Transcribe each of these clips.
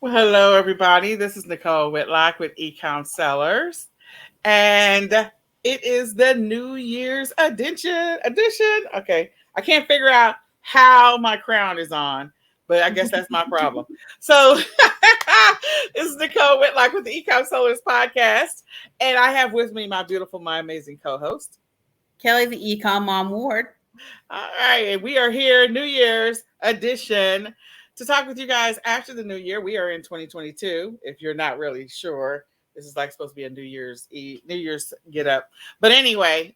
Well, hello, everybody. This is Nicole Whitlock with Ecom Sellers, and it is the New Year's edition. Okay, I can't figure out how my crown is on, but I guess that's my problem. So, this is Nicole Whitlock with the Ecom Sellers podcast, and I have with me my beautiful, my amazing co-host. Kelly, the Ecom Mom Ward. All right, and we are here, New Year's edition, to talk with you guys after the new year. We are in 2022. If you're not really sure, this is like supposed to be a New Year's get up. But anyway,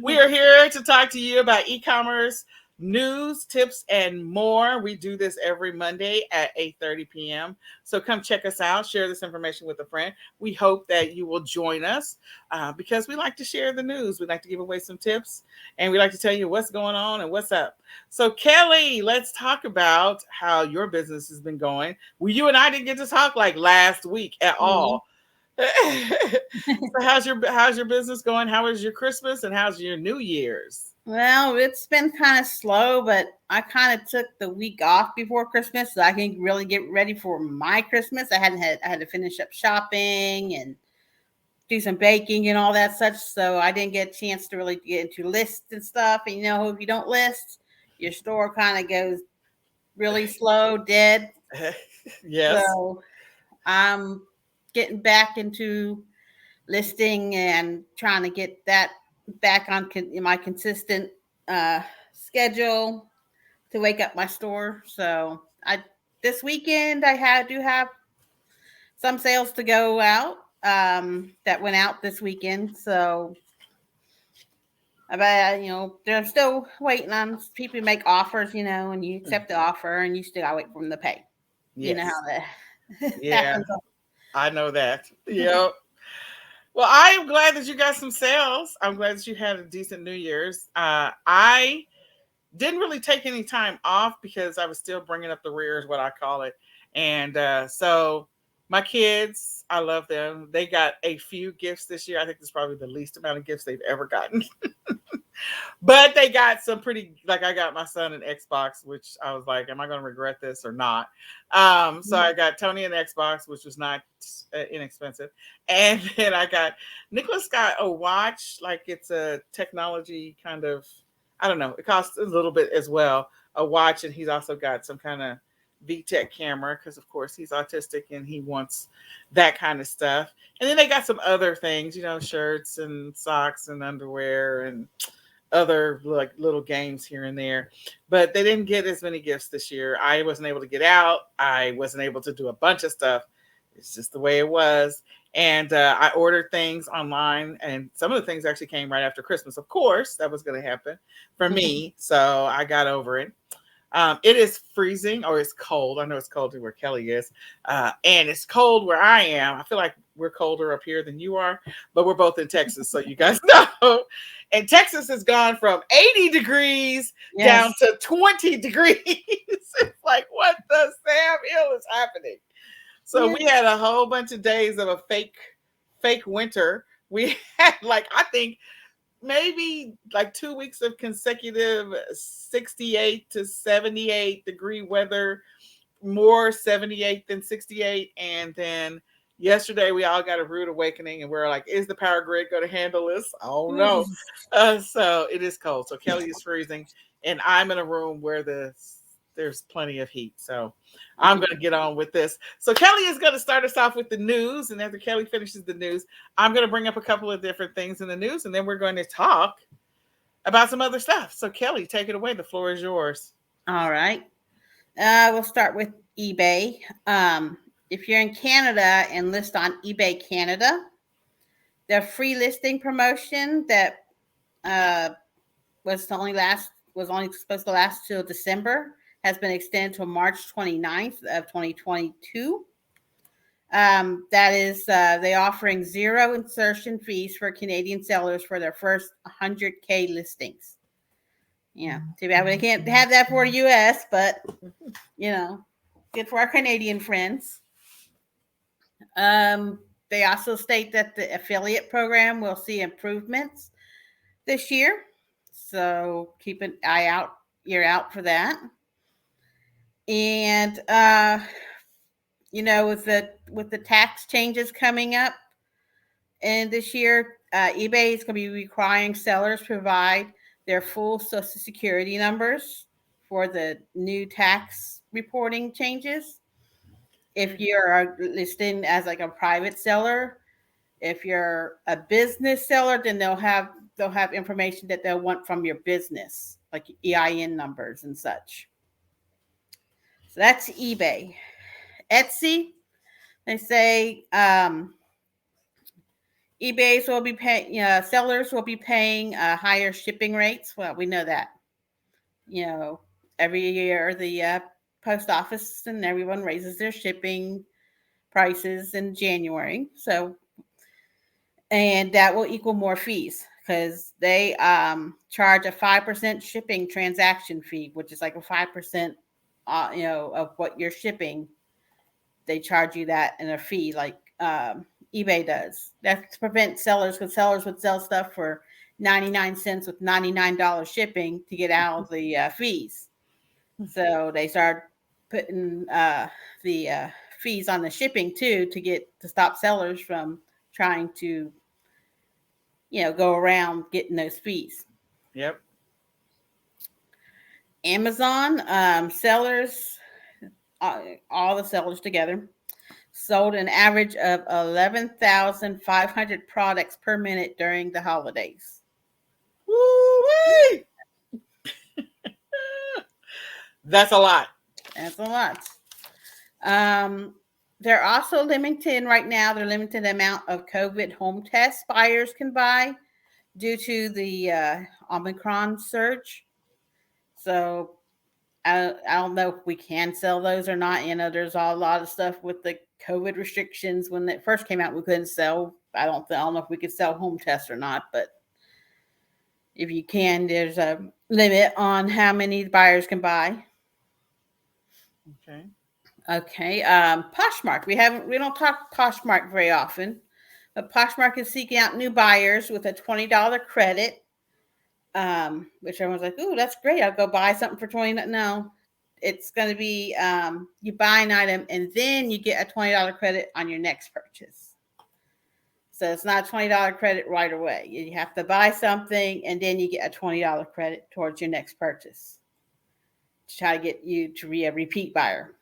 we are here to talk to you about e-commerce news, tips, and more. We do this every Monday at 8:30 p.m. So come check us out. Share this information with a friend. We hope that you will join us because we like to share the news. We like to give away some tips and we like to tell you what's going on and what's up. So, Kelly, let's talk about how your business has been going. Well, you and I didn't get to talk like last week at Mhm. all. So, how's your business going? How was your Christmas and how's your New Year's? Well, it's been kind of slow, but I kind of took the week off before Christmas so I can really get ready for my Christmas. I had to finish up shopping and do some baking and all that such. So I didn't get a chance to really get into lists and stuff. And if you don't list, your store kind of goes really slow, dead. Yes. So I'm getting back into listing and trying to get that back on my consistent uh, schedule to wake up my store. So I this weekend do have some sales to go out that went out this weekend. So but they're still waiting on people to make offers, and you accept the offer and you still gotta wait for them to pay. You know Yes. how that Yeah, happens. I know that. Yep. Well, I am glad that you got some sales. I'm glad that you had a decent New Year's. I didn't really take any time off because I was still bringing up the rear, is what I call it. And so my kids, I love them. They got a few gifts this year. I think it's probably the least amount of gifts they've ever gotten. But they got some pretty, like I got my son an Xbox, which I was like, am I going to regret this or not? So I got Tony an Xbox, which was not inexpensive. And then I got Nicholas got a watch, like it's a technology kind of, I don't know, it costs a little bit as well, a watch. And he's also got some kind of VTech camera because, of course, he's autistic and he wants that kind of stuff. And then they got some other things, shirts and socks and underwear and other like little games here and there, but they didn't get as many gifts this year. I wasn't able to get out. I wasn't able to do a bunch of stuff. It's just the way it was. And I ordered things online, and some of the things actually came right after Christmas. Of course, that was going to happen for me. So I got over it. It is freezing, or it's cold. I know it's cold where Kelly is, and it's cold where I am. I feel like we're colder up here than you are, but we're both in Texas, so you guys know. And Texas has gone from 80 degrees down Yes. to 20 degrees. It's like, what the Sam Hill is happening? So Yeah. we had a whole bunch of days of a fake winter. We had like, I think maybe like 2 weeks of consecutive 68 to 78-degree weather, more 78 than 68. And then yesterday we all got a rude awakening and we're like, is the power grid going to handle this? I don't know. So it is cold. So Kelly is freezing and I'm in a room where there's plenty of heat. So I'm going to get on with this. So Kelly is going to start us off with the news. And after Kelly finishes the news, I'm going to bring up a couple of different things in the news. And then we're going to talk about some other stuff. So Kelly, take it away. The floor is yours. All right. We'll start with eBay. If you're in Canada and list on eBay Canada, the free listing promotion that uh, was only supposed to last till December has been extended to March 29th of 2022. That is, they offering zero insertion fees for Canadian sellers for their first 100K listings. Yeah, too bad we can't have that for the US, but you know, good for our Canadian friends. They also state that the affiliate program will see improvements this year, so keep an ear out for that. And with the tax changes coming up, and this year, eBay is going to be requiring sellers provide their full Social Security numbers for the new tax reporting changes. If Mhm. you're listing as like a private seller, if you're a business seller, then they'll have information that they'll want from your business, like EIN numbers and such. So that's eBay. Etsy, they say eBay's will be paying, sellers will be paying higher shipping rates. Well, we know that. You know, every year the post office and everyone raises their shipping prices in January. So, and that will equal more fees because they charge a 5% shipping transaction fee, which is like a 5%, of what you're shipping. They charge you that in a fee, like eBay does. That's to prevent sellers, because sellers would sell stuff for 99 cents with $99 shipping to get out of the fees. So they start putting the fees on the shipping too to stop sellers from trying to go around getting those fees. Yep. Amazon sellers, all the sellers together, sold an average of 11,500 products per minute during the holidays. Woo-wee! That's a lot. That's a lot. Um, they're also limiting right now. They're limiting the amount of COVID home tests buyers can buy due to the Omicron surge. So I don't know if we can sell those or not. There's a lot of stuff with the COVID restrictions. When it first came out, we couldn't sell. I don't know if we could sell home tests or not, but if you can, there's a limit on how many buyers can buy. Okay. Okay, Poshmark. We don't talk Poshmark very often, but Poshmark is seeking out new buyers with a $20 credit. Which everyone's like, "Ooh, that's great! I'll go buy something for 20." No, it's going to be you buy an item and then you get a $20 credit on your next purchase. So it's not a $20 credit right away. You have to buy something and then you get a $20 credit towards your next purchase to try to get you to be a repeat buyer.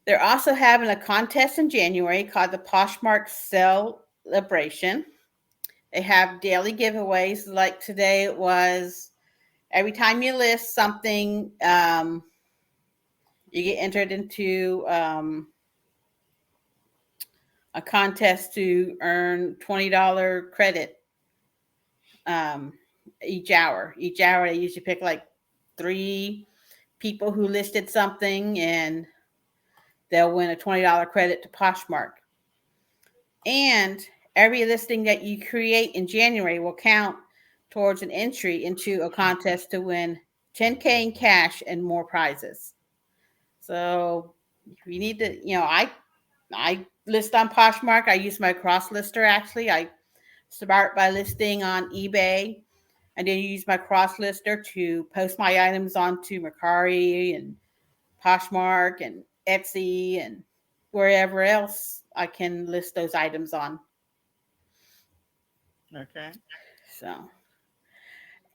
They're also having a contest in January called the Poshmark Celebration. They have daily giveaways. Like today, it was every time you list something, you get entered into a contest to earn $20 credit um, each hour. Each hour, they usually pick like three people who listed something, and they'll win a $20 credit to Poshmark. And every listing that you create in January will count towards an entry into a contest to win 10K in cash and more prizes. So you need to, I list on Poshmark. I use my cross lister actually. I start by listing on eBay and then use my cross lister to post my items onto Mercari and Poshmark and Etsy and wherever else I can list those items on. Okay. So,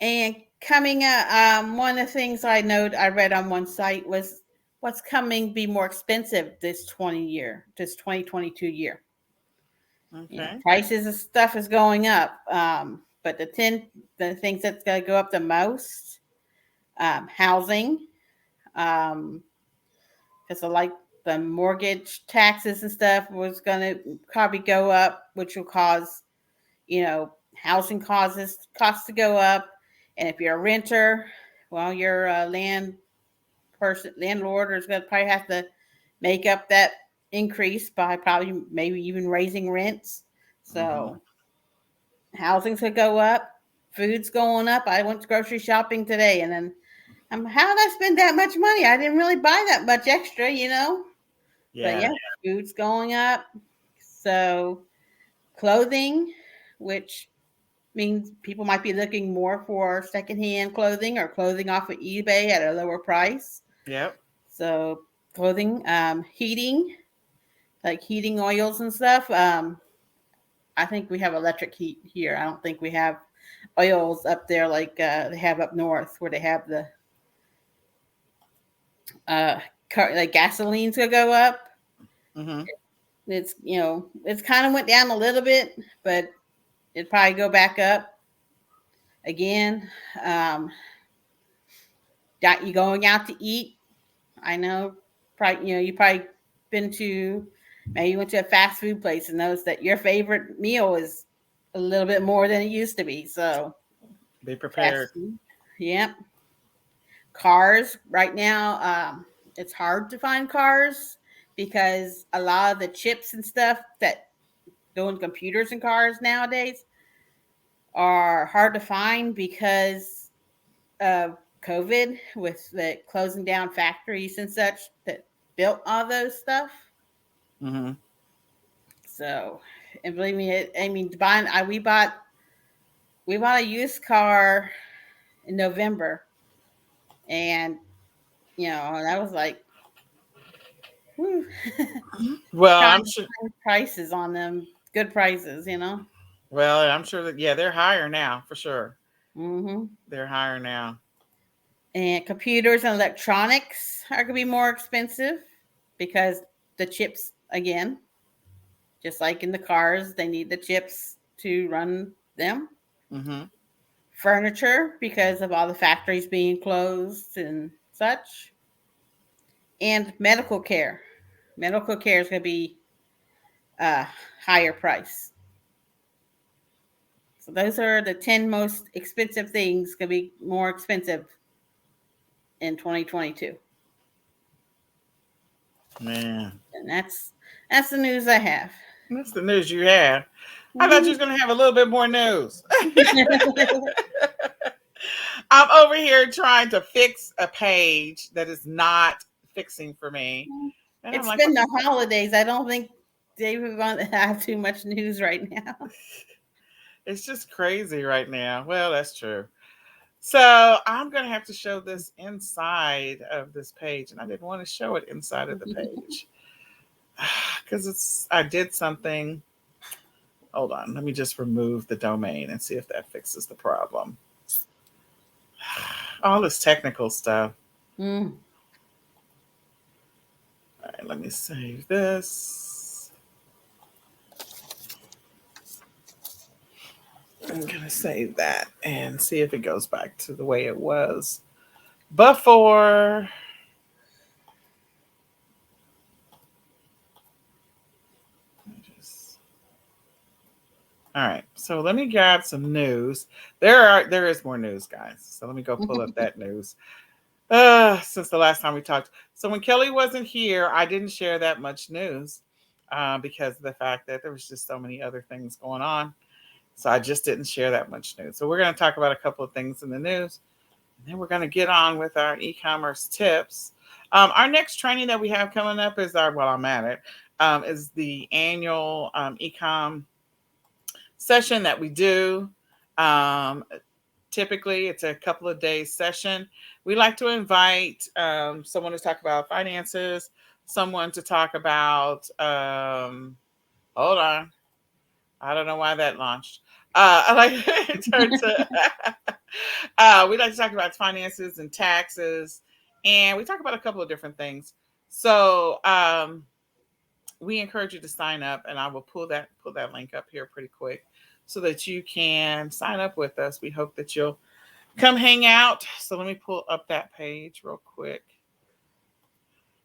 and coming up, one of the things I read on one site was what's coming be more expensive this 2022 year. Okay. Prices of stuff is going up, but the things that's going to go up the most, housing, because like the mortgage taxes and stuff was going to probably go up, which will cause housing costs to go up. And if you're a renter, well, your landlord is going to probably have to make up that increase by probably maybe even raising rents. Mm-hmm. So housing's going to go up, food's going up. I went grocery shopping today, and then how did I spend that much money? I didn't really buy that much extra. But Yeah. yeah, food's going up. So clothing, which means people might be looking more for secondhand clothing or clothing off of eBay at a lower price. Yep. So clothing, heating, like heating oils and stuff. I think we have electric heat here. I don't think we have oils up there like they have up north, where they have the uh, like gasoline's gonna go up. Mm-hmm. It's it's kind of went down a little bit, but it'd probably go back up again. Um, got you going out to eat? I know, probably you probably been to, maybe you went to a fast food place and noticed that your favorite meal is a little bit more than it used to be. So Be fast prepared. food, yep. Cars right now, it's hard to find cars because a lot of the chips and stuff that go in computers and cars nowadays are hard to find because of COVID, with the closing down factories and such that built all those stuff. Mm-hmm. So, and believe me, I mean, buying, we bought a used car in November, and that was like, whew, Well, trying I'm to sure. find prices on them, good prices. Well, I'm sure that yeah, they're higher now for sure. Hmm. They're higher now. And computers and electronics are gonna be more expensive because the chips again, just like in the cars, they need the chips to run them. Mm-hmm. Furniture, because of all the factories being closed and such. And medical care. Medical care is going to be a higher price. So those are the 10 most expensive things going to be more expensive in 2022. Man, And that's the news I have. that's the news you have. I thought you Mhm. was gonna have a little bit more news. I'm over here trying to fix a page that is not fixing for me. And I'm It's like, been what the is that? holidays. I don't think David want to have too much news right now. It's just crazy right now. Well, that's true. So I'm gonna have to show this inside of this page, and I didn't want to show it inside of the page because it's I did something. Hold on, let me just remove the domain and see if that fixes the problem. All this technical stuff. Mm. All right, let me save this. I'm gonna save that and see if it goes back to the way it was before. Just all right. So let me grab some news. There is more news, guys. So let me go pull up that news. Since the last time we talked. So when Kelly wasn't here, I didn't share that much news because of the fact that there was just so many other things going on. So I just didn't share that much news. So we're going to talk about a couple of things in the news, and then we're going to get on with our e-commerce tips. Our next training that we have coming up is our well, I'm at it. Is the annual ecom session that we do. Um, Typically, it's a couple of days session. We like to invite someone to talk about finances, someone to talk about. Hold on, I don't know why that launched. I like it turned to. We like to talk about finances and taxes, and we talk about a couple of different things. So we encourage you to sign up, and I will pull that link up here pretty quick so that you can sign up with us. We hope that you'll come hang out. So let me pull up that page real quick.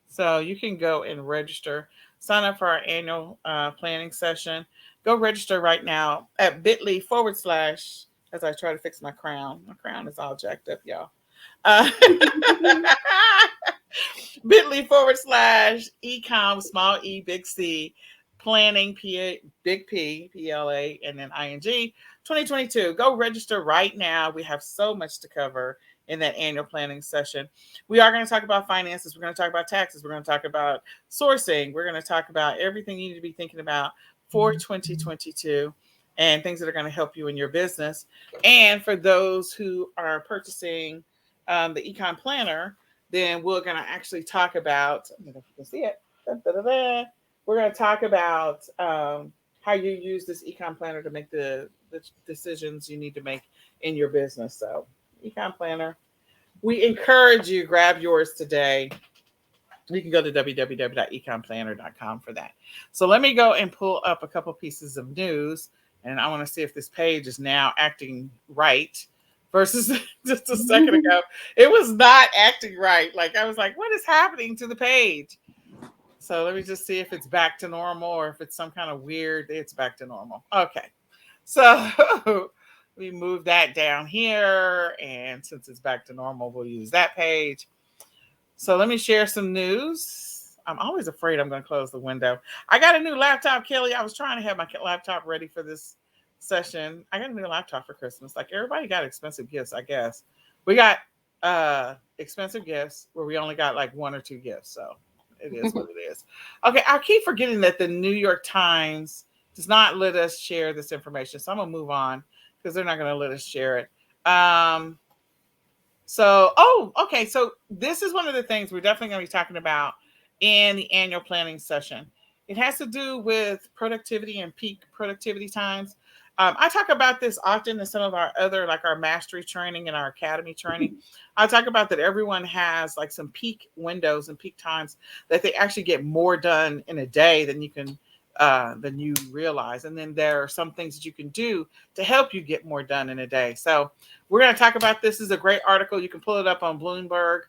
So you can go and register, sign up for our annual planning session. Go register right now at bit.ly/, as I try to fix my crown. My crown is all jacked up, y'all. Uh, bit.ly/ ecom small e big C planning big P PLA and then ing 2022. Go register right now. We have so much to cover in that annual planning session. We are going to talk about finances. We're going to talk about taxes. We're going to talk about sourcing. We're going to talk about everything you need to be thinking about for 2022 and things that are going to help you in your business. And for those who are purchasing the Econ Planner, then we're going to actually talk about, I don't know if you can see it. We're going to talk about how you use this econ planner to make the decisions you need to make in your business. So, econ planner, we encourage you, grab yours today. You can go to www.econplanner.com for that. So let me go and pull up a couple pieces of news, and I want to see if this page is now acting right versus just a second ago. It was not acting right. Like I was like, what is happening to the page? So let me just see if it's back to normal or if it's some kind of weird, it's back to normal. Okay. So we move that down here. And since it's back to normal, we'll use that page. So let me share some news. I'm always afraid I'm going to close the window. I got a new laptop, Kelly. I was trying to have my laptop ready for this session. I got a new laptop for Christmas. Like everybody got expensive gifts, I guess. We got expensive gifts where we only got like one or two gifts. So it is what it is. Okay, I keep forgetting that the New York Times does not let us share this information. So I'm going to move on because they're not going to let us share it. Okay. So this is one of the things we're definitely going to be talking about in the annual planning session. It has to do with productivity and peak productivity times. I talk about this often in some of our other, like our mastery training and our academy training. I talk about that everyone has like some peak windows and peak times that they actually get more done in a day than you realize. And then there are some things that you can do to help you get more done in a day. So we're going to talk about this. This is a great article. You can pull it up on Bloomberg,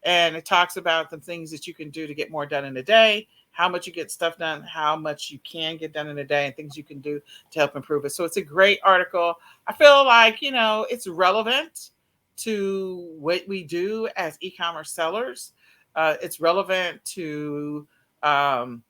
and it talks about the things that you can do to get more done in a day, how much you get stuff done, how much you can get done in a day, and things you can do to help improve it. So it's a great article. I feel like, it's relevant to what we do as e-commerce sellers. It's relevant to, the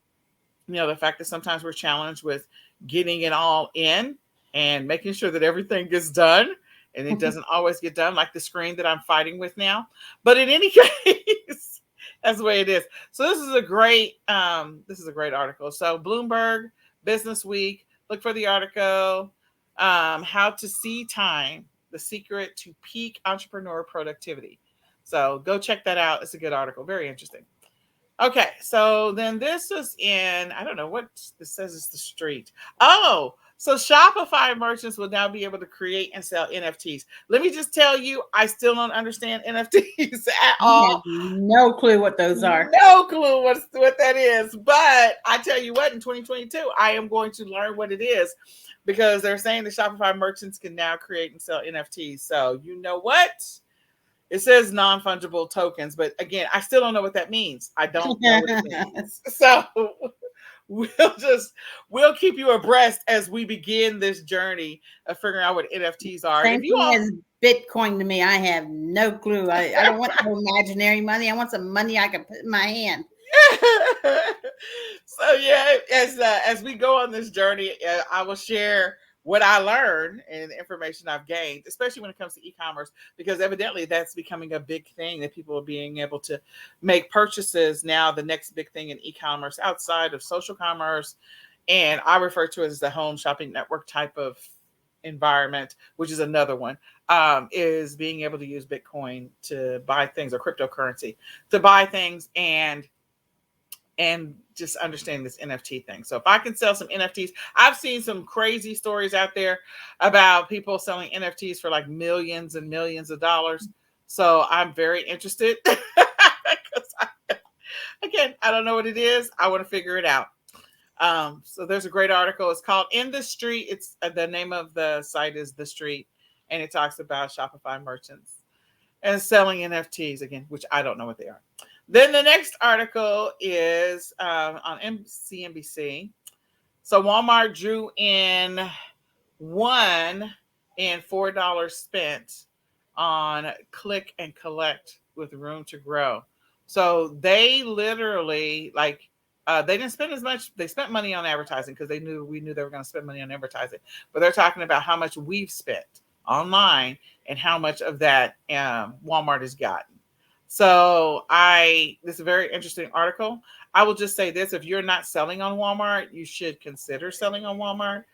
fact that sometimes we're challenged with getting it all in and making sure that everything gets done, and it doesn't always get done, like the screen that I'm fighting with now. But in any case, that's the way it is. So this is a great article. So Bloomberg Business Week, look for the article, how to see time, the secret to peak entrepreneur productivity. So go check that out. It's a good article, very interesting. Okay, so then this is in, I don't know what this says, it's the street. Oh, so Shopify merchants will now be able to create and sell NFTs. Let me just tell you, I still don't understand NFTs at I have all. no clue what those are. No clue what that is. But I tell you what, in 2022, I am going to learn what it is because they're saying the Shopify merchants can now create and sell NFTs. So you know what? It says non-fungible tokens, but again, I still don't know what that means. I don't know what it means. So we'll keep you abreast as we begin this journey of figuring out what NFTs are. And Same if you thing all as Bitcoin to me. I have no clue. I don't want no imaginary money. I want some money I can put in my hand. So yeah, as we go on this journey, I will share what I learned and the information I've gained, especially when it comes to e-commerce, because evidently that's becoming a big thing that people are being able to make purchases now. The next big thing in e-commerce outside of social commerce, and I refer to it as the home shopping network type of environment, which is another one, is being able to use Bitcoin to buy things or cryptocurrency to buy things and just understand this NFT thing. So if I can sell some NFTs, I've seen some crazy stories out there about people selling NFTs for like millions and millions of dollars. So I'm very interested because again, I don't know what it is. I want to figure it out. So there's a great article. It's called In the Street. It's the name of the site is The Street, and it talks about Shopify merchants and selling NFTs again, which I don't know what they are. Then the next article is on CNBC. So Walmart drew in $1 and $4 spent on click and collect with room to grow. So they literally they didn't spend as much. They spent money on advertising because we knew they were going to spend money on advertising. But they're talking about how much we've spent online and how much of that Walmart has gotten. So this is a very interesting article. I will just say this: if you're not selling on Walmart, you should consider selling on Walmart.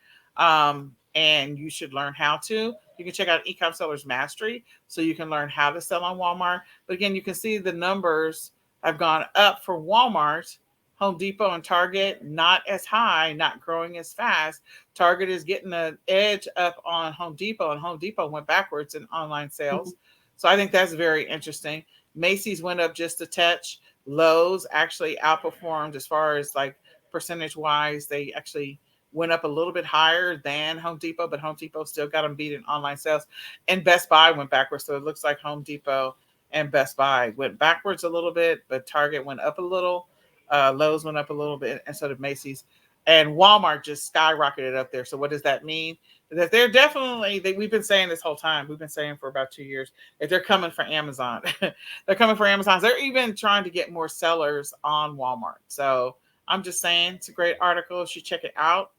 and you should learn how to. You can check out Ecom Sellers Mastery so you can learn how to sell on Walmart. But again, you can see the numbers have gone up for Walmart. Home Depot and Target, not as high, not growing as fast. Target is getting an edge up on Home Depot, and Home Depot went backwards in online sales. So I think that's very interesting. Macy's went up just a touch. Lowe's actually outperformed as far as like percentage wise. They actually went up a little bit higher than Home Depot, but Home Depot still got them beat in online sales. And Best Buy went backwards. So it looks like Home Depot and Best Buy went backwards a little bit, but Target went up a little. Lowe's went up a little bit instead of Macy's. And Walmart just skyrocketed up there. So what does that mean? That they're definitely, we've been saying this whole time, we've been saying for about 2 years, that they're coming for Amazon. They're coming for Amazon. They're even trying to get more sellers on Walmart. So I'm just saying, it's a great article. You should check it out.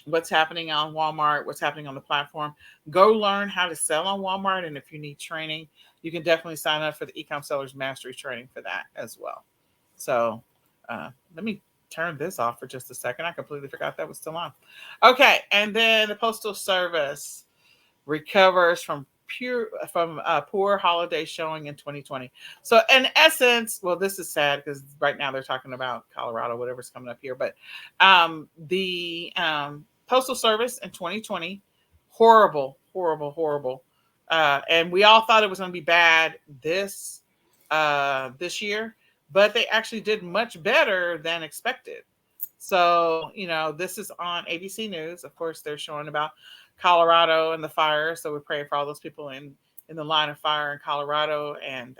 What's happening on Walmart, what's happening on the platform. Go learn how to sell on Walmart. And if you need training, you can definitely sign up for the Ecom Sellers Mastery training for that as well. So let me turn this off for just a second. I completely forgot that was still on. Okay, and then the Postal Service recovers from poor holiday showing in 2020. So in essence, well, this is sad because right now they're talking about Colorado, whatever's coming up here. But the Postal Service in 2020, horrible, horrible, horrible. And we all thought it was going to be bad this year, but they actually did much better than expected. So, this is on ABC News. Of course, they're showing about Colorado and the fire. So we're praying for all those people in the line of fire in Colorado. And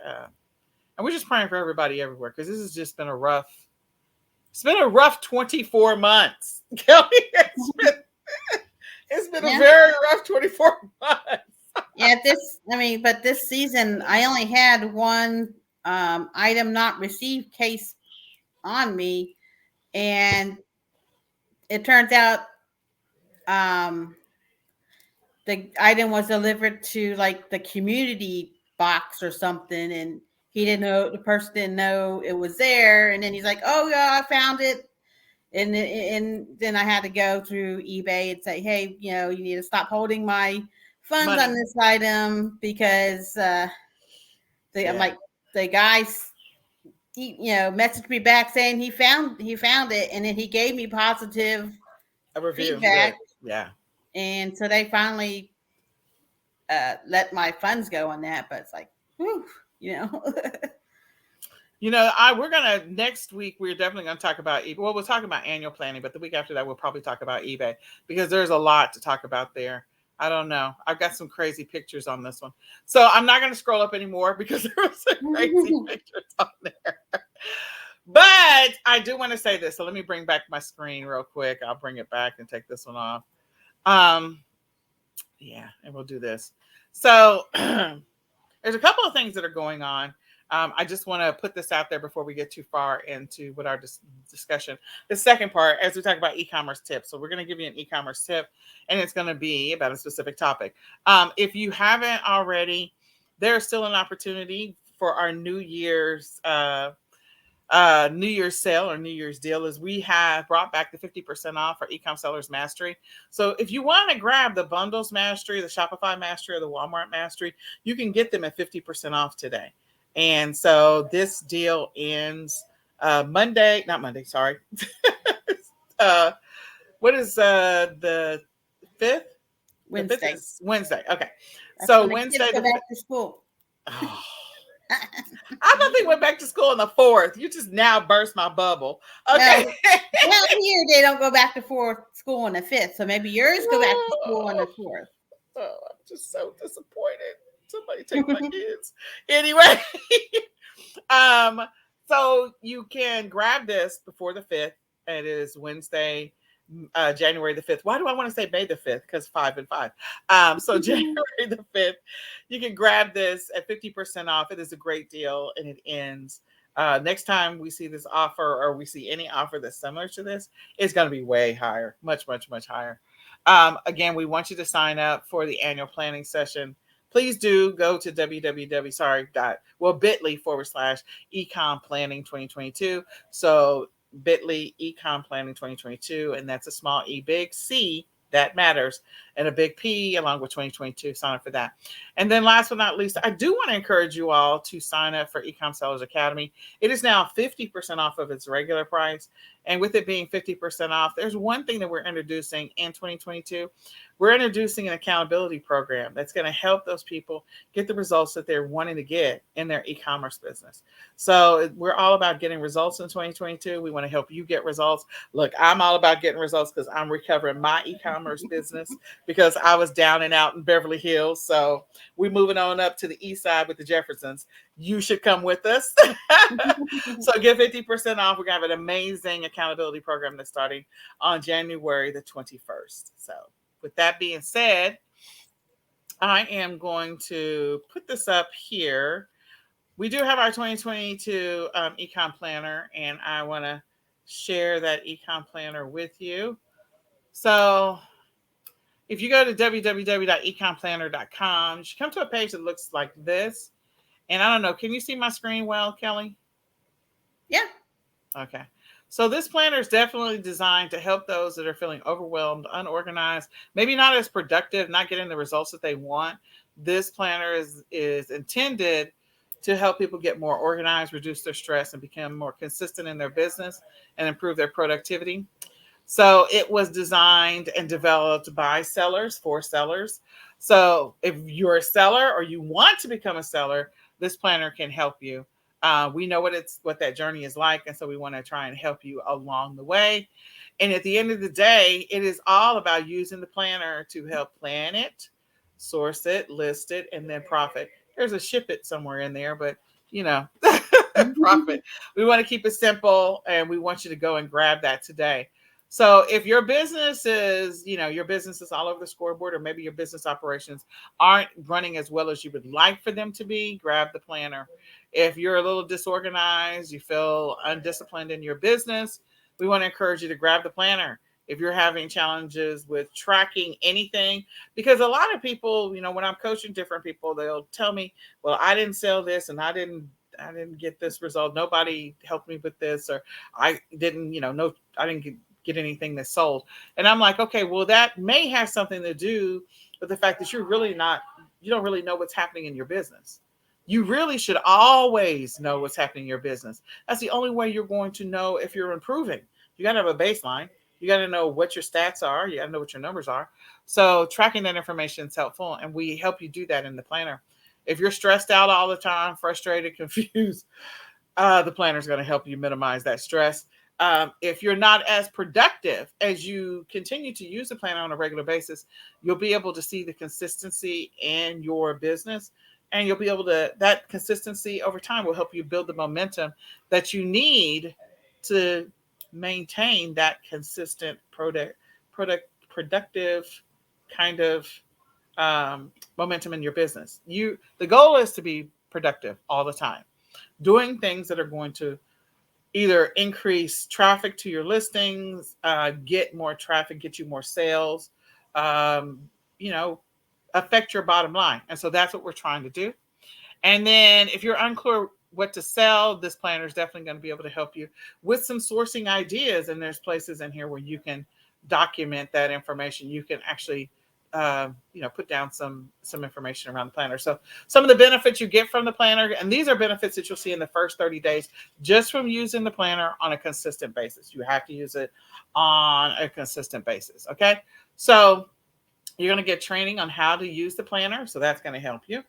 we're just praying for everybody everywhere, because this has just been it's been a rough 24 months. Kelly, it's been a very rough 24 months. Yeah, but this season I only had one item not received case on me, and it turns out the item was delivered to like the community box or something, and the person didn't know it was there, and then he's like, "Oh yeah, I found it." And then I had to go through eBay and say, "Hey, you need to stop holding my funds on this item, because I'm like, the guys, messaged me back saying he found it, and then he gave me positive feedback." Yeah. And so they finally let my funds go on that, but it's like, whew, we're gonna next week. We're definitely gonna talk about eBay. Well, we'll talk about annual planning, but the week after that, we'll probably talk about eBay, because there's a lot to talk about there. I don't know. I've got some crazy pictures on this one, so I'm not gonna scroll up anymore because there were some crazy pictures on there. But I do want to say this, so let me bring back my screen real quick. I'll bring it back and take this one off. Yeah, and we'll do this. So there's a couple of things that are going on. I just want to put this out there before we get too far into what our discussion. The second part, as we talk about e-commerce tips. So we're going to give you an e-commerce tip, and it's going to be about a specific topic. If you haven't already, there's still an opportunity for our New Year's sale or New Year's deal, is we have brought back the 50% off for Ecom Sellers Mastery. So if you want to grab the Bundles Mastery, the Shopify Mastery, or the Walmart Mastery, you can get them at 50% off today. And so this deal ends Monday, not Monday, sorry. What is the 5th? Wednesday. The 5th is Wednesday. Okay. That's so when the Wednesday. kids go back to school. Oh. I thought they went back to school on the 4th. You just now burst my bubble. Okay. Well, here they don't go back to school on the 5th, so maybe yours go back to school on the 4th. Oh, I'm just so disappointed. Somebody take my kids. Anyway, so you can grab this before the 5th. It is Wednesday, January the 5th. Why do I want to say May the 5th? Because 5 and 5. So January the 5th, you can grab this at 50% off. It is a great deal, and it ends. Next time we see this offer, or we see any offer that's similar to this, it's going to be way higher, much, much, much higher. Again, we want you to sign up for the annual planning session. Please do go to bit.ly/Econ Planning 2022. So bit.ly Econ Planning 2022, and that's a small E, big C, that matters. and a big P along with 2022. Sign up for that. And then last but not least, I do want to encourage you all to sign up for Ecom Sellers Academy. It is now 50% off of its regular price. And with it being 50% off, there's one thing that we're introducing in 2022. We're introducing an accountability program that's going to help those people get the results that they're wanting to get in their e-commerce business. So we're all about getting results in 2022. We want to help you get results. Look, I'm all about getting results because I'm recovering my e-commerce business because I was down and out in Beverly Hills. So we're moving on up to the east side with the Jeffersons. You should come with us. So get 50% off. We're going to have an amazing accountability program that's starting on January the 21st. So with that being said, I am going to put this up here. We do have our 2022 Econ Planner, and I want to share that Econ Planner with you. So if you go to www.econplanner.com, you should come to a page that looks like this. And I don't know, can you see my screen well, Kelly? Yeah. Okay. So this planner is definitely designed to help those that are feeling overwhelmed, unorganized, maybe not as productive, not getting the results that they want. This planner is intended to help people get more organized, reduce their stress, and become more consistent in their business and improve their productivity. So it was designed and developed by sellers for sellers. So if you're a seller or you want to become a seller, this planner can help you. We know what that journey is like, and so we want to try and help you along the way. And at the end of the day, it is all about using the planner to help plan it, source it, list it, and then profit. There's a ship it somewhere in there, but profit. We want to keep it simple, and we want you to go and grab that today. So if your business is, your business is all over the scoreboard, or maybe your business operations aren't running as well as you would like for them to be, grab the planner. If you're a little disorganized, you feel undisciplined in your business, we want to encourage you to grab the planner. If you're having challenges with tracking anything, because a lot of people, when I'm coaching different people, they'll tell me, well, I didn't sell this and I didn't get this result. Nobody helped me with this, or I didn't, no, I didn't get anything that's sold. And I'm like, okay, well, that may have something to do with the fact that you don't really know what's happening in your business. You really should always know what's happening in your business. That's the only way you're going to know if you're improving. You got to have a baseline. You got to know what your stats are. You got to know what your numbers are. So tracking that information is helpful, and we help you do that in the planner. If you're stressed out all the time, frustrated, confused, the planner is going to help you minimize that stress. If you're not as productive as you continue to use the planner on a regular basis, you'll be able to see the consistency in your business, and you'll be able to, that consistency over time will help you build the momentum that you need to maintain that consistent productive kind of momentum in your business. The goal is to be productive all the time, doing things that are going to either increase traffic to your listings, get more traffic, get you more sales, affect your bottom line. And so that's what we're trying to do. And then if you're unclear what to sell, this planner is definitely going to be able to help you with some sourcing ideas. And there's places in here where you can document that information. You can actually put down some information around the planner. So some of the benefits you get from the planner, and these are benefits that you'll see in the first 30 days just from using the planner on a consistent basis. You have to use it on a consistent basis. Okay. So you're going to get training on how to use the planner. So that's going to help you.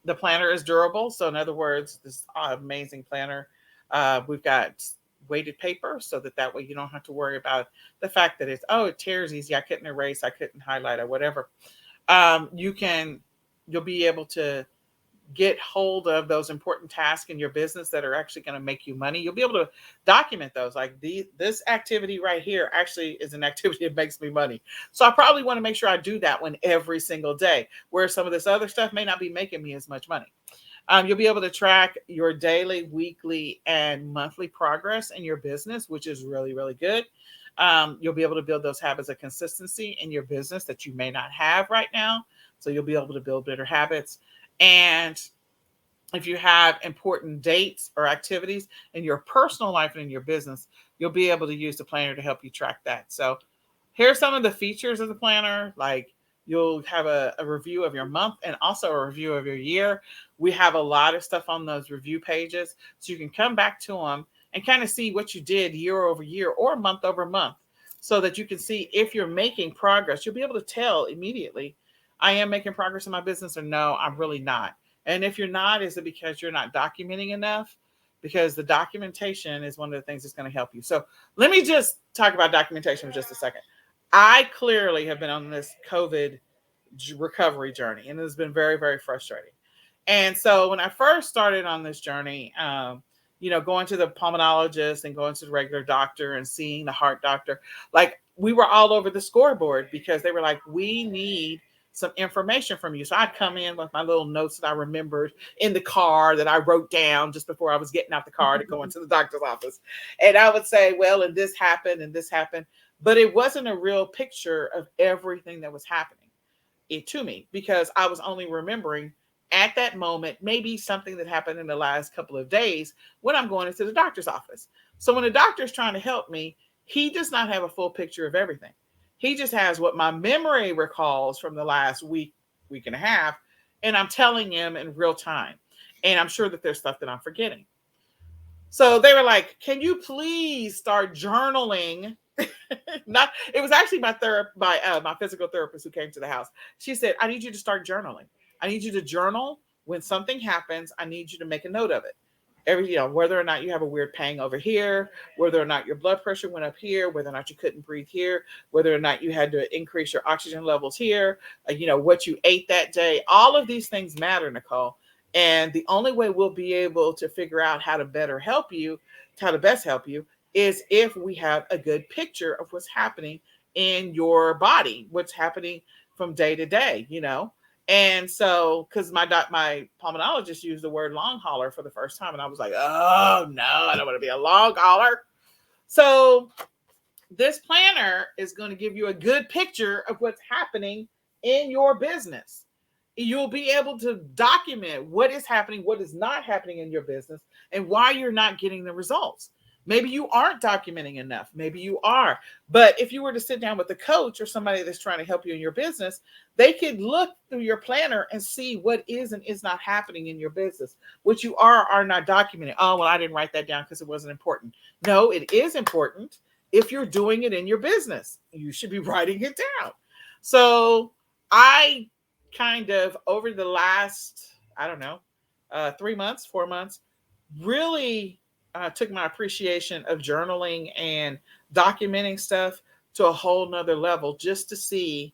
The planner is durable. So in other words, this amazing planner, we've got weighted paper so that way you don't have to worry about the fact that it tears easy. I couldn't erase, I couldn't highlight, or whatever. You'll be able to get hold of those important tasks in your business that are actually going to make you money. You'll be able to document those. Like this activity right here actually is an activity that makes me money. So I probably want to make sure I do that one every single day, where some of this other stuff may not be making me as much money. You'll be able to track your daily, weekly, and monthly progress in your business, which is really, really good. You'll be able to build those habits of consistency in your business that you may not have right now. So you'll be able to build better habits. And if you have important dates or activities in your personal life and in your business, you'll be able to use the planner to help you track that. So Here's some of the features of the planner. Like you'll have a review of your month and also a review of your year. We have a lot of stuff on those review pages. So you can come back to them and kind of see what you did year over year or month over month so that you can see if you're making progress. You'll be able to tell immediately, I am making progress in my business or no, I'm really not. And if you're not, is it because you're not documenting enough? Because the documentation is one of the things that's going to help you. So let me just talk about documentation for just a second. I clearly have been on this COVID recovery journey, and it's been very, very frustrating. And so when I first started on this journey, going to the pulmonologist and going to the regular doctor and seeing the heart doctor, like we were all over the scoreboard because they were like, we need some information from you. So I'd come in with my little notes that I remembered in the car that I wrote down just before I was getting out the car to go into the doctor's office. And I would say, well, and this happened and this happened. But it wasn't a real picture of everything that was happening to me because I was only remembering at that moment, maybe something that happened in the last couple of days when I'm going into the doctor's office. So when the doctor is trying to help me, he does not have a full picture of everything. He just has what my memory recalls from the last week, week and a half, and I'm telling him in real time. And I'm sure that there's stuff that I'm forgetting. So they were like, can you please start journaling? Not, it was actually my physical therapist who came to the house. She said, I need you to start journaling. I need you to journal when something happens. I need you to make a note of it. Whether or not you have a weird pang over here, whether or not your blood pressure went up here, whether or not you couldn't breathe here, whether or not you had to increase your oxygen levels here, what you ate that day. All of these things matter, Nicole. And the only way we'll be able to figure out how to best help you is if we have a good picture of what's happening in your body, what's happening from day to day, And so, because my pulmonologist used the word long hauler for the first time, and I was like, oh no, I don't want to be a long hauler. So this planner is going to give you a good picture of what's happening in your business. You'll be able to document what is happening, what is not happening in your business, and why you're not getting the results. Maybe you aren't documenting enough. Maybe you are. But if you were to sit down with a coach or somebody that's trying to help you in your business, they could look through your planner and see what is and is not happening in your business, what you are not documenting. Oh, well, I didn't write that down because it wasn't important. No, it is important. If you're doing it in your business, you should be writing it down. So I kind of, over the last, 3 months, 4 months, really took my appreciation of journaling and documenting stuff to a whole nother level just to see,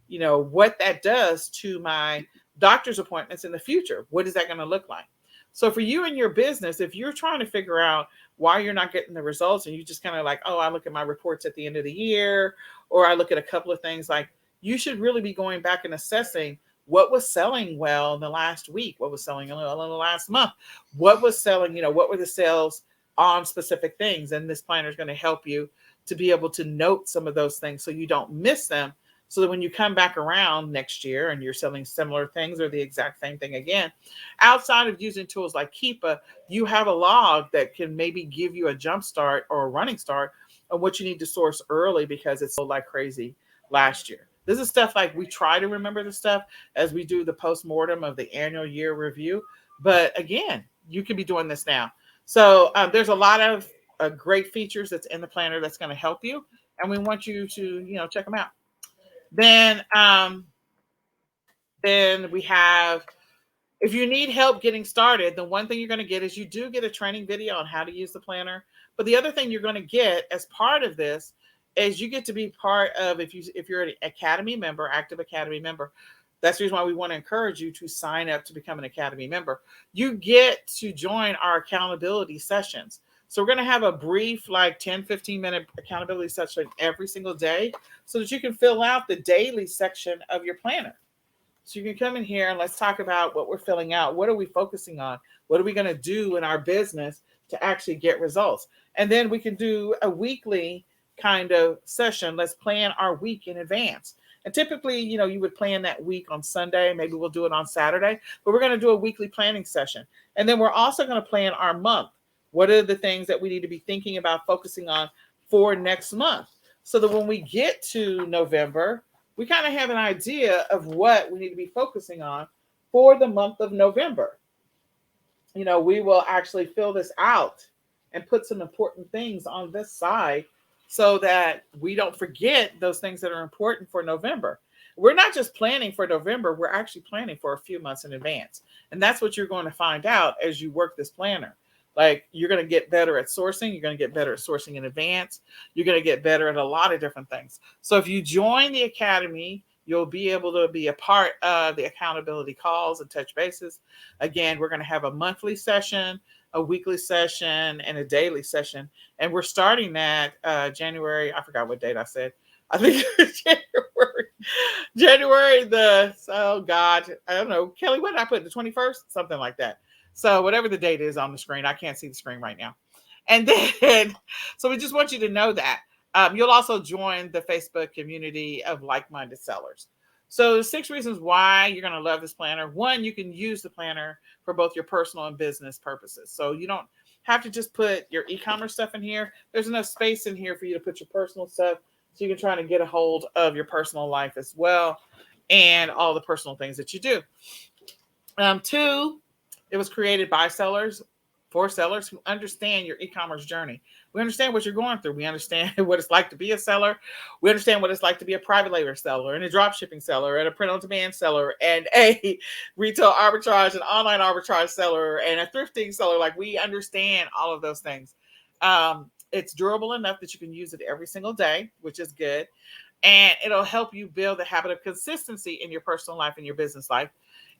what that does to my doctor's appointments in the future. What is that going to look like? So for you and your business, if you're trying to figure out why you're not getting the results and you just kind of like, oh, I look at my reports at the end of the year, or I look at a couple of things, like you should really be going back and assessing what was selling well in the last week, what was selling well in the last month, what was selling, what were the sales on specific things. And this planner is going to help you to be able to note some of those things so you don't miss them. So that when you come back around next year and you're selling similar things or the exact same thing again, outside of using tools like Keepa, you have a log that can maybe give you a jump start or a running start on what you need to source early because it's sold like crazy last year. This is stuff like we try to remember the stuff as we do the postmortem of the annual year review. But again, you can be doing this now. So there's a lot of great features that's in the planner that's going to help you. And we want you to, check them out. Then we have, if you need help getting started, the one thing you're going to get is you do get a training video on how to use the planner. But the other thing you're going to get as part of this is you get to be part of, if you're an Academy member, active Academy member, that's the reason why we want to encourage you to sign up to become an Academy member. You get to join our accountability sessions. So we're going to have a brief, like 10, 15-minute accountability session every single day so that you can fill out the daily section of your planner. So you can come in here and let's talk about what we're filling out. What are we focusing on? What are we going to do in our business to actually get results? And then we can do a weekly kind of session. Let's plan our week in advance. And typically, you would plan that week on Sunday. Maybe we'll do it on Saturday, but we're going to do a weekly planning session. And then we're also going to plan our month. What are the things that we need to be thinking about focusing on for next month? so that when we get to November, we kind of have an idea of what we need to be focusing on for the month of November. We will actually fill this out and put some important things on this side so that we don't forget those things that are important for November. We're not just planning for November, we're actually planning for a few months in advance. And that's what you're going to find out as you work this planner. Like, you're going to get better at sourcing, you're going to get better at sourcing in advance, you're going to get better at a lot of different things. So if you join the academy, you'll be able to be a part of the accountability calls and touch bases. Again, we're going to have a monthly session, a weekly session, and a daily session. And we're starting that January. I forgot what date I said. I think it's January. January oh God, I don't know. Kelly, what did I put? The 21st? Something like that. So whatever the date is on the screen, I can't see the screen right now. And then, so we just want you to know that. You'll also join the Facebook community of like-minded sellers. So 6 reasons why you're going to love this planner. One, you can use the planner for both your personal and business purposes. So you don't have to just put your e-commerce stuff in here. There's enough space in here for you to put your personal stuff, so you can try to get a hold of your personal life as well and all the personal things that you do. Two, it was created by sellers for sellers who understand your e-commerce journey. We understand what you're going through. We understand what it's like to be a seller. We understand what it's like to be a private label seller and a drop shipping seller and a print on demand seller and a retail arbitrage and online arbitrage seller and a thrifting seller. Like, we understand all of those things. It's durable enough that you can use it every single day, which is good. And it'll help you build the habit of consistency in your personal life and your business life.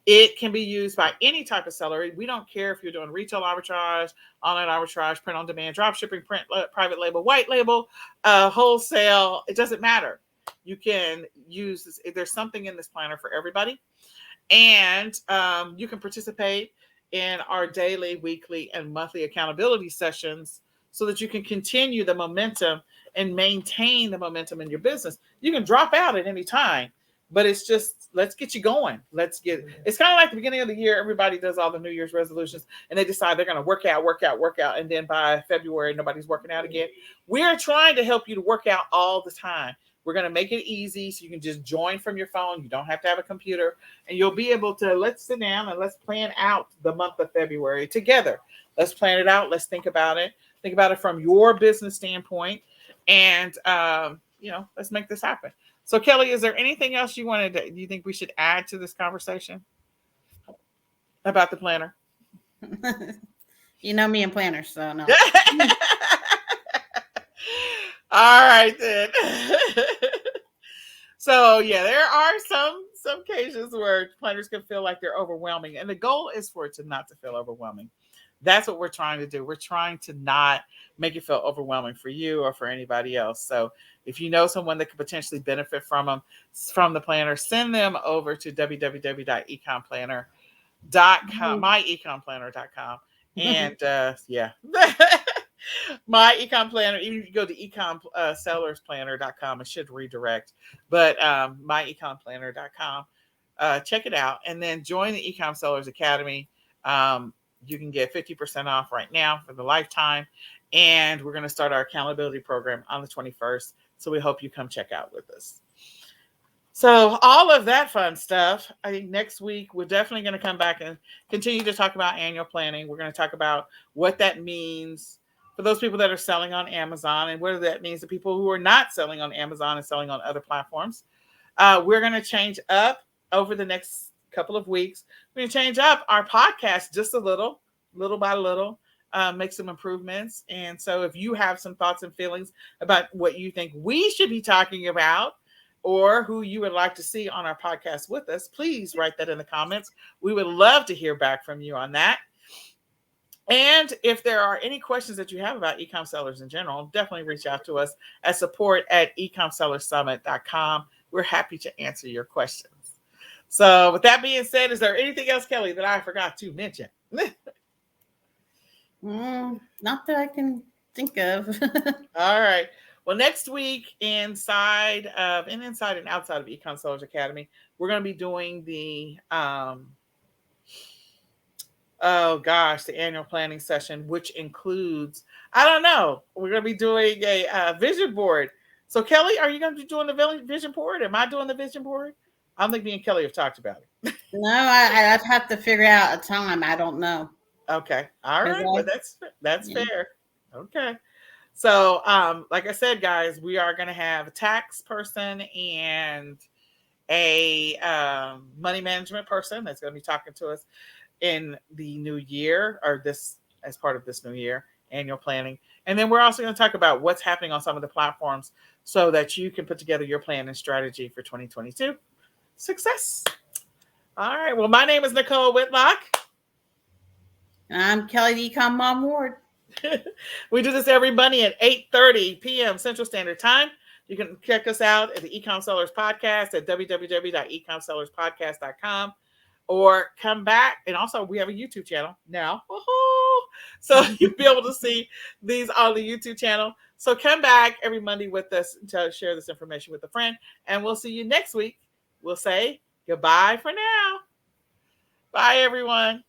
It can be used by any type of seller. We don't care if you're doing retail arbitrage, online arbitrage, print on demand, drop shipping, print, private label, white label, wholesale. It doesn't matter. You can use this. There's something in this planner for everybody. And you can participate in our daily, weekly, and monthly accountability sessions so that you can continue the momentum and maintain the momentum in your business. You can drop out at any time, but it's just, let's get you going. It's kind of like the beginning of the year. Everybody does all the New Year's resolutions and they decide they're going to work out. And then by February, nobody's working out again. We're trying to help you to work out all the time. We're going to make it easy so you can just join from your phone. You don't have to have a computer, and you'll be able to, let's sit down and let's plan out the month of February together. Let's plan it out. Let's think about it. Think about it from your business standpoint. And, let's make this happen. So Kelly, is there anything else you think we should add to this conversation about the planner? You know me and planners, so no. All right then. So yeah, there are some occasions where planners can feel like they're overwhelming, and the goal is for it to not to feel overwhelming. That's what we're trying to do. We're trying to not make it feel overwhelming for you or for anybody else. So if you know someone that could potentially benefit from the planner, send them over to www.econplanner.com, myeconplanner.com. And yeah. My Econ Planner, even if you go to econsellersplanner.com, it should redirect. But myeconplanner.com, check it out. And then join the Ecom Sellers Academy. You can get 50% off right now for the lifetime. And we're going to start our accountability program on the 21st. So we hope you come check out with us. So all of that fun stuff, I think next week we're definitely going to come back and continue to talk about annual planning. We're going to talk about what that means for those people that are selling on Amazon and what that means to people who are not selling on Amazon and selling on other platforms. We're going to change up over the next couple of weeks. We're going to change up our podcast just a little by little, make some improvements. And so if you have some thoughts and feelings about what you think we should be talking about, or who you would like to see on our podcast with us, please write that in the comments. We would love to hear back from you on that. And if there are any questions that you have about ecom sellers in general, definitely reach out to us at support@ecomsellersummit.com. We're happy to answer your questions. So with that being said, is there anything else, Kelly, that I forgot to mention? Not that I can think of. All right. Well, next week, inside and outside of Econ Sellers Academy, we're going to be doing the the annual planning session, which includes, I don't know, we're going to be doing a vision board So Kelly, are you going to be doing the vision board? Am I doing the vision board? I don't think me and Kelly have talked about it. No, I'd have to figure out a time. I don't know. Okay. All 'Cause right. Well, that's yeah. fair. Okay. So, like I said, guys, we are going to have a tax person and a money management person that's going to be talking to us in the new year, or this as part of this new year annual planning. And then we're also going to talk about what's happening on some of the platforms so that you can put together your plan and strategy for 2022. Success. All right. Well, my name is Nicole Whitlock. And I'm Kelly, the Ecom Mom Ward. We do this every Monday at 8:30 p.m. Central Standard Time. You can check us out at the Ecom Sellers Podcast at www.ecomsellerspodcast.com, or come back. And also, we have a YouTube channel now. So you'll be able to see these on the YouTube channel. So come back every Monday with us to share this information with a friend. And we'll see you next week. We'll say goodbye for now. Bye, everyone.